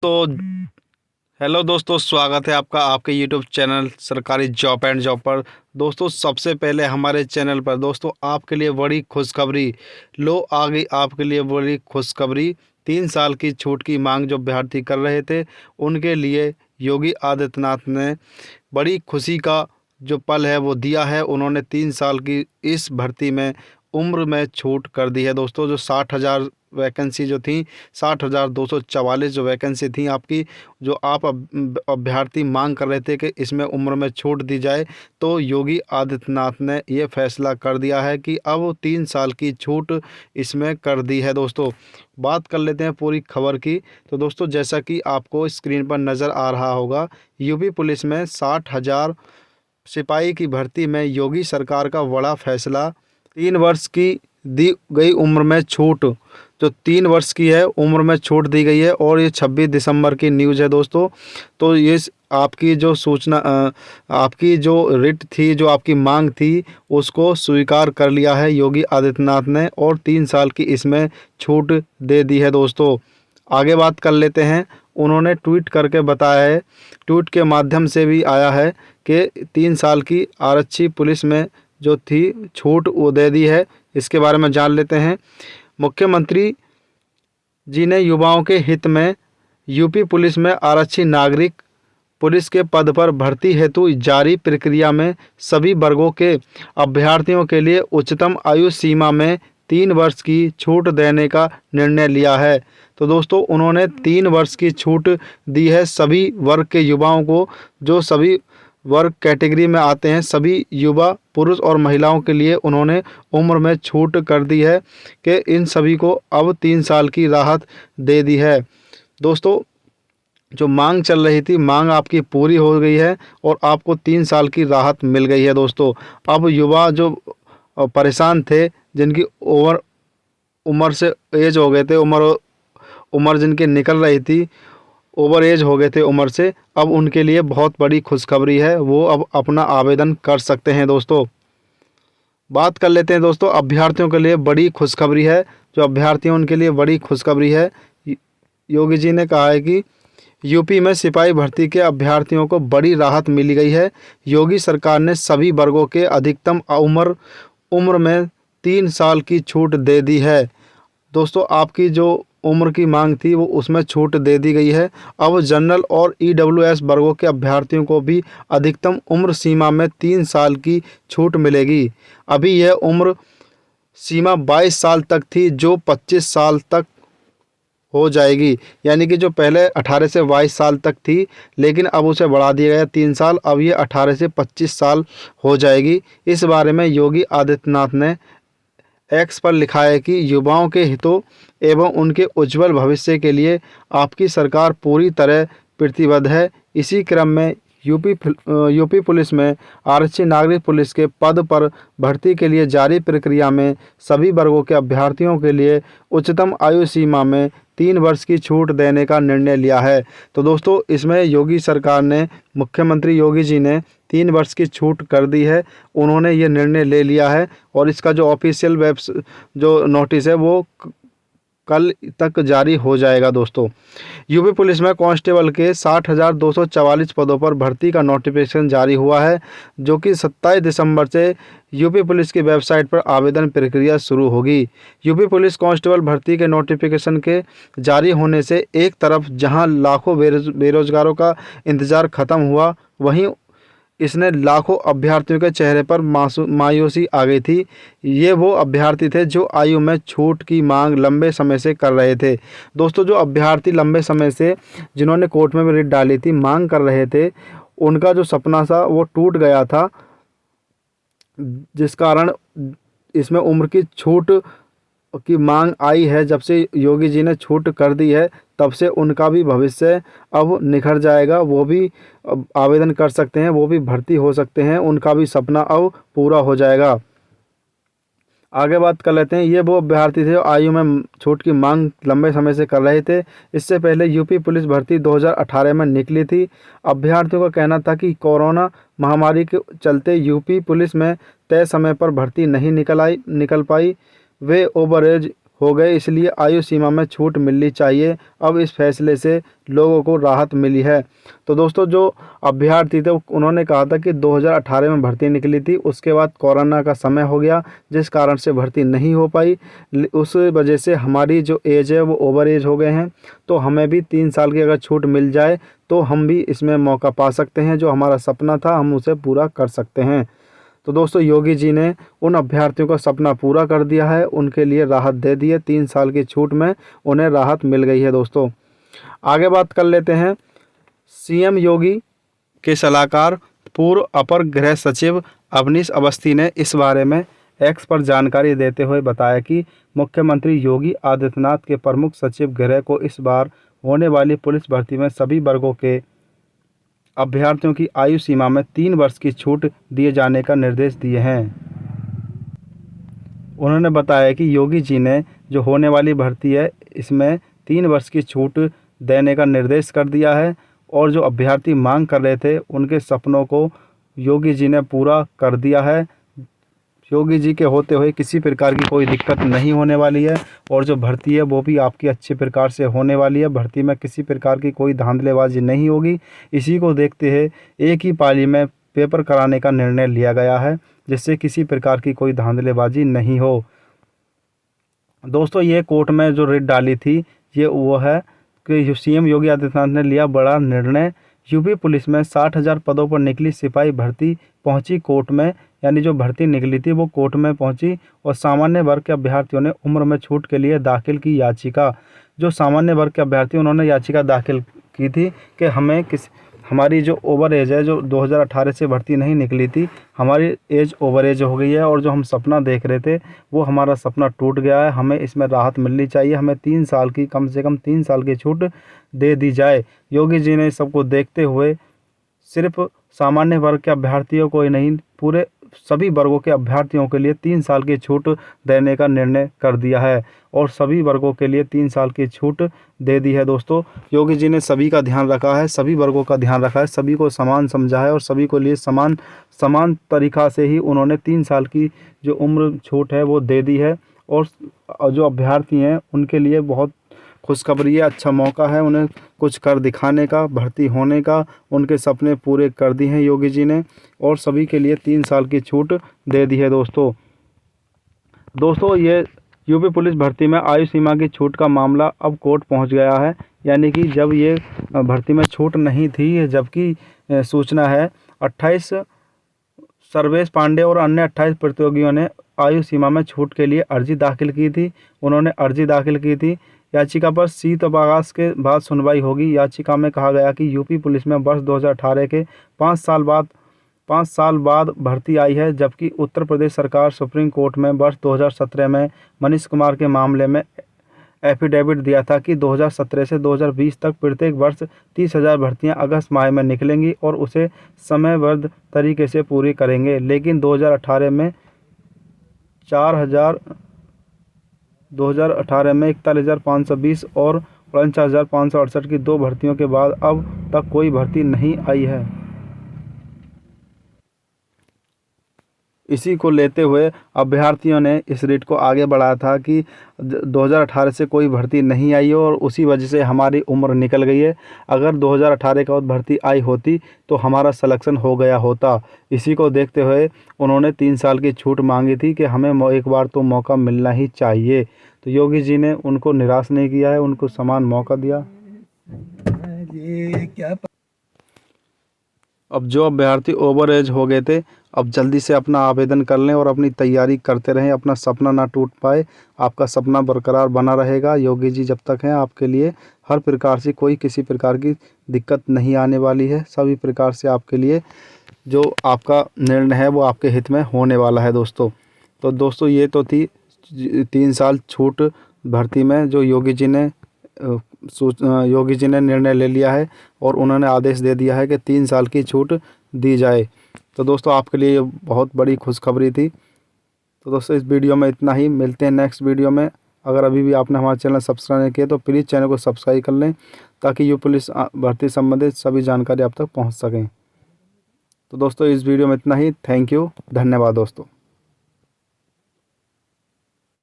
तो हेलो दोस्तों, स्वागत है आपका आपके यूट्यूब चैनल सरकारी जॉब एंड जॉब पर। दोस्तों, सबसे पहले हमारे चैनल पर दोस्तों आपके लिए बड़ी खुशखबरी लो आ गई। आपके लिए बड़ी खुशखबरी, 3 साल की छूट की मांग जो अभ्यर्थी कर रहे थे उनके लिए योगी आदित्यनाथ ने बड़ी खुशी का जो पल है वो दिया है। उन्होंने 3 साल की इस भर्ती में उम्र में छूट कर दी है दोस्तों। जो 60,000 वैकेंसी जो थी, 60,244 जो वैकेंसी थी आपकी, जो आप अभ्यर्थी मांग कर रहे थे कि इसमें उम्र में छूट दी जाए, तो योगी आदित्यनाथ ने ये फैसला कर दिया है कि अब 3 साल की छूट इसमें कर दी है दोस्तों। बात कर लेते हैं पूरी खबर की। तो दोस्तों, जैसा कि आपको स्क्रीन पर नज़र आ रहा होगा, यूपी पुलिस में 60,000 सिपाही की भर्ती में योगी सरकार का बड़ा फैसला। 3 वर्ष की दी गई उम्र में छूट, जो 3 वर्ष की है उम्र में छूट दी गई है, और ये 26 दिसंबर की न्यूज़ है दोस्तों। तो ये आपकी जो सूचना आपकी जो रिट थी, जो आपकी मांग थी, उसको स्वीकार कर लिया है योगी आदित्यनाथ ने, और 3 साल की इसमें छूट दे दी है दोस्तों। आगे बात कर लेते हैं। उन्होंने ट्वीट करके बताया है, ट्वीट के माध्यम से भी आया है कि 3 साल की आरक्षी पुलिस में जो थी छूट वो दे दी है। इसके बारे में जान लेते हैं। मुख्यमंत्री जी ने युवाओं के हित में यूपी पुलिस में आरक्षी नागरिक पुलिस के पद पर भर्ती हेतु जारी प्रक्रिया में सभी वर्गों के अभ्यर्थियों के लिए उच्चतम आयु सीमा में 3 वर्ष की छूट देने का निर्णय लिया है। तो दोस्तों, उन्होंने 3 वर्ष की छूट दी है सभी वर्ग के युवाओं को, जो सभी वर्ग कैटेगरी में आते हैं। सभी युवा पुरुष और महिलाओं के लिए उन्होंने उम्र में छूट कर दी है कि इन सभी को अब 3 साल की राहत दे दी है दोस्तों। जो मांग चल रही थी, मांग आपकी पूरी हो गई है और आपको 3 साल की राहत मिल गई है दोस्तों। अब युवा जो परेशान थे, जिनकी उम्र से एज हो गए थे, उम्र जिनकी निकल रही थी, ओवर एज हो गए थे उम्र से, अब उनके लिए बहुत बड़ी खुशखबरी है। वो अब अपना आवेदन कर सकते हैं दोस्तों। बात कर लेते हैं दोस्तों, अभ्यर्थियों के लिए बड़ी खुशखबरी है। जो अभ्यर्थी हैं उनके लिए बड़ी खुशखबरी है। योगी जी ने कहा है कि यूपी में सिपाही भर्ती के अभ्यर्थियों को बड़ी राहत मिल गई है। योगी सरकार ने सभी वर्गों के अधिकतम उम्र में 3 साल की छूट दे दी है दोस्तों। आपकी जो उम्र की मांग थी वो उसमें छूट दे दी गई है। अब जनरल और ईडब्ल्यूएस वर्गों के अभ्यर्थियों को भी अधिकतम उम्र सीमा में 3 साल की छूट मिलेगी। अभी यह उम्र सीमा 22 साल तक थी, जो 25 साल तक हो जाएगी। यानी कि जो पहले 18 से 22 साल तक थी, लेकिन अब उसे बढ़ा दिया गया 3 साल। अब ये 18 से 25 साल हो जाएगी। इस बारे में योगी आदित्यनाथ ने एक्स पर लिखा है कि युवाओं के हितों एवं उनके उज्जवल भविष्य के लिए आपकी सरकार पूरी तरह प्रतिबद्ध है। इसी क्रम में यूपी पुलिस में आरक्षी नागरिक पुलिस के पद पर भर्ती के लिए जारी प्रक्रिया में सभी वर्गों के अभ्यर्थियों के लिए उच्चतम आयु सीमा में 3 वर्ष की छूट देने का निर्णय लिया है। तो दोस्तों, इसमें योगी सरकार ने, मुख्यमंत्री योगी जी ने 3 वर्ष की छूट कर दी है। उन्होंने ये निर्णय ले लिया है, और इसका जो ऑफिशियल जो नोटिस है वो कल तक जारी हो जाएगा दोस्तों। यूपी पुलिस में कांस्टेबल के 60,244 पदों पर भर्ती का नोटिफिकेशन जारी हुआ है, जो कि 27 दिसंबर से यूपी पुलिस की वेबसाइट पर आवेदन प्रक्रिया शुरू होगी। यूपी पुलिस कांस्टेबल भर्ती के नोटिफिकेशन के जारी होने से एक तरफ जहां लाखों बेरोजगारों का इंतजार खत्म हुआ, वहीं इसने लाखों अभ्यर्थियों के चेहरे पर मायूसी आ गई थी। ये वो अभ्यर्थी थे जो आयु में छूट की मांग लंबे समय से कर रहे थे दोस्तों। जो अभ्यर्थी लंबे समय से, जिन्होंने कोर्ट में भी रिट डाली थी, मांग कर रहे थे, उनका जो सपना था वो टूट गया था, जिस कारण इसमें उम्र की छूट की मांग आई है। जब से योगी जी ने छूट कर दी है, तब से उनका भी भविष्य अब निखर जाएगा। वो भी अब आवेदन कर सकते हैं, वो भी भर्ती हो सकते हैं, उनका भी सपना अब पूरा हो जाएगा। आगे बात कर लेते हैं। ये वो अभ्यर्थी थे जो आयु में छूट की मांग लंबे समय से कर रहे थे। इससे पहले यूपी पुलिस भर्ती 2018 में निकली थी। अभ्यर्थियों का कहना था कि कोरोना महामारी के चलते यूपी पुलिस में तय समय पर भर्ती नहीं निकल पाई। वे ओवर एज हो गए, इसलिए आयु सीमा में छूट मिलनी चाहिए। अब इस फैसले से लोगों को राहत मिली है। तो दोस्तों, जो अभ्यर्थी थे उन्होंने कहा था कि 2018 में भर्ती निकली थी, उसके बाद कोरोना का समय हो गया जिस कारण से भर्ती नहीं हो पाई। उस वजह से हमारी जो एज है वो ओवर एज हो गए हैं, तो हमें भी 3 साल की अगर छूट मिल जाए तो हम भी इसमें मौका पा सकते हैं। जो हमारा सपना था हम उसे पूरा कर सकते हैं। तो दोस्तों, योगी जी ने उन अभ्यर्थियों का सपना पूरा कर दिया है, उनके लिए राहत दे दी है। 3 साल की छूट में उन्हें राहत मिल गई है। दोस्तों, आगे बात कर लेते हैं। सीएम योगी के सलाहकार पूर्व अपर गृह सचिव अवनीश अवस्थी ने इस बारे में एक्स पर जानकारी देते हुए बताया कि मुख्यमंत्री योगी आदित्यनाथ के प्रमुख सचिव गृह को इस बार होने वाली पुलिस भर्ती में सभी वर्गों के अभ्यर्थियों की आयु सीमा में 3 वर्ष की छूट दिए जाने का निर्देश दिए हैं। उन्होंने बताया कि योगी जी ने जो होने वाली भर्ती है इसमें 3 वर्ष की छूट देने का निर्देश कर दिया है, और जो अभ्यर्थी मांग कर रहे थे उनके सपनों को योगी जी ने पूरा कर दिया है। योगी जी के होते हुए किसी प्रकार की कोई दिक्कत नहीं होने वाली है, और जो भर्ती है वो भी आपकी अच्छे प्रकार से होने वाली है। भर्ती में किसी प्रकार की कोई धांधलेबाजी नहीं होगी। इसी को देखते हुए एक ही पाली में पेपर कराने का निर्णय लिया गया है, जिससे किसी प्रकार की कोई धांधलेबाजी नहीं हो। दोस्तों, ये कोर्ट में जो रिट डाली थी ये वो है कि सीएम योगी आदित्यनाथ ने लिया बड़ा निर्णय। यूपी पुलिस में 60,000 पदों पर निकली सिपाही भर्ती पहुंची कोर्ट में, यानी जो भर्ती निकली थी वो कोर्ट में पहुंची, और सामान्य वर्ग के अभ्यर्थियों ने उम्र में छूट के लिए दाखिल की याचिका। जो सामान्य वर्ग के अभ्यर्थी उन्होंने याचिका दाखिल की थी कि हमारी जो ओवर एज है, जो 2018 से भर्ती नहीं निकली थी, हमारी एज ओवर एज हो गई है, और जो हम सपना देख रहे थे वो हमारा सपना टूट गया है। हमें इसमें राहत मिलनी चाहिए। हमें 3 साल की, कम से कम 3 साल की छूट दे दी जाए। योगी जी ने सबको देखते हुए सिर्फ सामान्य वर्ग के अभ्यर्थियों को ही नहीं, पूरे सभी वर्गों के अभ्यर्थियों के लिए 3 साल की छूट देने का निर्णय कर दिया है, और सभी वर्गों के लिए 3 साल की छूट दे दी है। दोस्तों, योगी जी ने सभी का ध्यान रखा है, सभी वर्गों का ध्यान रखा है, सभी को समान समझा है, और सभी को लिए समान तरीक़ा से ही उन्होंने 3 साल की जो उम्र छूट है वो दे दी है। और जो अभ्यर्थी हैं उनके लिए बहुत खुशखबरी है, अच्छा मौका है उन्हें कुछ कर दिखाने का, भर्ती होने का। उनके सपने पूरे कर दिए हैं योगी जी ने, और सभी के लिए 3 साल की छूट दे दी है। दोस्तों, ये यूपी पुलिस भर्ती में आयु सीमा की छूट का मामला अब कोर्ट पहुंच गया है। यानी कि जब ये भर्ती में छूट नहीं थी, जबकि सूचना है 28 सर्वेश पांडे और अन्य 28 प्रतियोगियों ने आयु सीमा में छूट के लिए अर्जी दाखिल की थी। उन्होंने अर्जी दाखिल की थी। याचिका पर शीतअवकाश के बाद सुनवाई होगी। याचिका में कहा गया कि यूपी पुलिस में वर्ष 2018 के 5 साल बाद भर्ती आई है, जबकि उत्तर प्रदेश सरकार सुप्रीम कोर्ट में वर्ष 2017 में मनीष कुमार के मामले में एफिडेविट दिया था कि 2017 से 2020 तक प्रत्येक वर्ष 30,000 भर्तियां अगस्त माह में निकलेंगी और उसे समयबद्ध तरीके से पूरी करेंगे। लेकिन 2018 में 41,520 और 49,568 की 2 भर्तियों के बाद अब तक कोई भर्ती नहीं आई है। इसी को लेते हुए अभ्यर्थियों ने इस रिट को आगे बढ़ाया था कि 2018 से कोई भर्ती नहीं आई है, और उसी वजह से हमारी उम्र निकल गई है। अगर 2018 के बाद भर्ती आई होती तो हमारा सिलेक्शन हो गया होता। इसी को देखते हुए उन्होंने 3 साल की छूट मांगी थी कि हमें एक बार तो मौका मिलना ही चाहिए। तो योगी जी ने उनको निराश नहीं किया है, उनको समान मौका दिया। अब जो अभ्यर्थी ओवर एज हो गए थे, अब जल्दी से अपना आवेदन कर लें और अपनी तैयारी करते रहें। अपना सपना ना टूट पाए, आपका सपना बरकरार बना रहेगा। योगी जी जब तक हैं आपके लिए हर प्रकार से किसी प्रकार की दिक्कत नहीं आने वाली है। सभी प्रकार से आपके लिए जो आपका निर्णय है वो आपके हित में होने वाला है। दोस्तों ये तो थी 3 साल छूट भर्ती में जो योगी जी ने निर्णय ले लिया है, और उन्होंने आदेश दे दिया है कि 3 साल की छूट दी जाए। तो दोस्तों, आपके लिए ये बहुत बड़ी खुशखबरी थी। तो दोस्तों, इस वीडियो में इतना ही। मिलते हैं नेक्स्ट वीडियो में। अगर अभी भी आपने हमारा चैनल सब्सक्राइब नहीं किया तो प्लीज़ चैनल को सब्सक्राइब कर लें, ताकि यूपी पुलिस भर्ती संबंधित सभी जानकारी आप तक पहुंच सकें। तो दोस्तों, इस वीडियो में इतना ही। थैंक यू, धन्यवाद दोस्तों।